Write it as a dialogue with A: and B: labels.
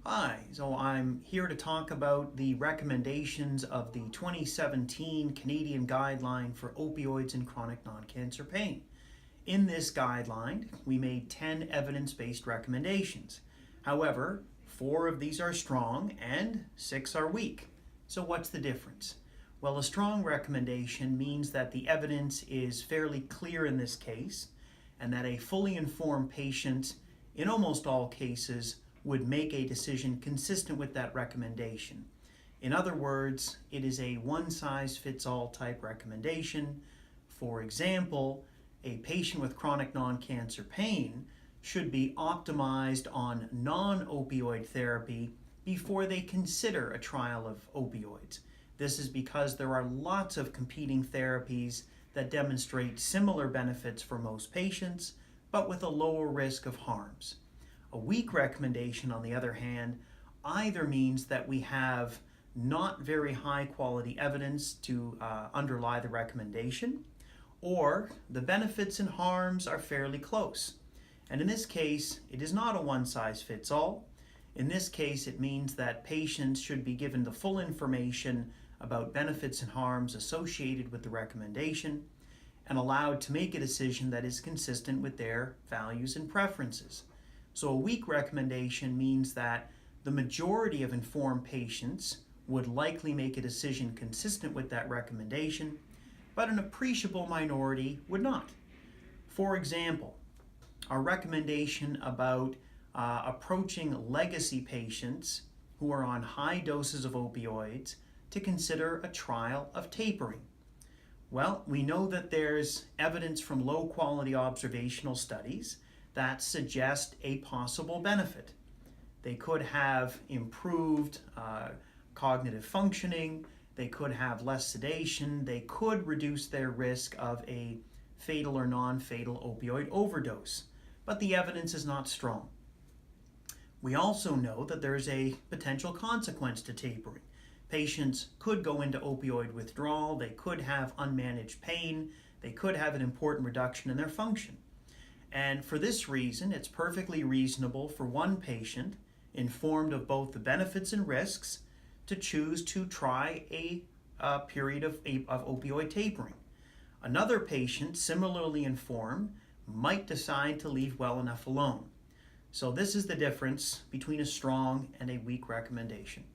A: Hi, so I'm here to talk about the recommendations of the 2017 Canadian Guideline for Opioids and Chronic Non-Cancer Pain. In this guideline, we made 10 evidence-based recommendations. However, 4 of these are strong and 6 are weak. So what's the difference? Well, a strong recommendation means that the evidence is fairly clear in this case and that a fully informed patient, in almost all cases, would make a decision consistent with that recommendation. In other words, it is a one-size-fits-all type recommendation. For example, a patient with chronic non-cancer pain should be optimized on non-opioid therapy before they consider a trial of opioids. This is because there are lots of competing therapies that demonstrate similar benefits for most patients, but with a lower risk of harms. A weak recommendation, on the other hand, either means that we have not very high quality evidence to underlie the recommendation, or the benefits and harms are fairly close. And in this case, it is not a one-size-fits-all. In this case, it means that patients should be given the full information about benefits and harms associated with the recommendation and allowed to make a decision that is consistent with their values and preferences. So a weak recommendation means that the majority of informed patients would likely make a decision consistent with that recommendation, but an appreciable minority would not. For example, our recommendation about approaching legacy patients who are on high doses of opioids to consider a trial of tapering. Well, we know that there's evidence from low-quality observational studies that suggest a possible benefit. They could have improved cognitive functioning, they could have less sedation, they could reduce their risk of a fatal or non-fatal opioid overdose, but the evidence is not strong. We also know that there's a potential consequence to tapering. Patients could go into opioid withdrawal, they could have unmanaged pain, they could have an important reduction in their function. And for this reason, it's perfectly reasonable for one patient, informed of both the benefits and risks, to choose to try a period of opioid tapering. Another patient, similarly informed, might decide to leave well enough alone. So this is the difference between a strong and a weak recommendation.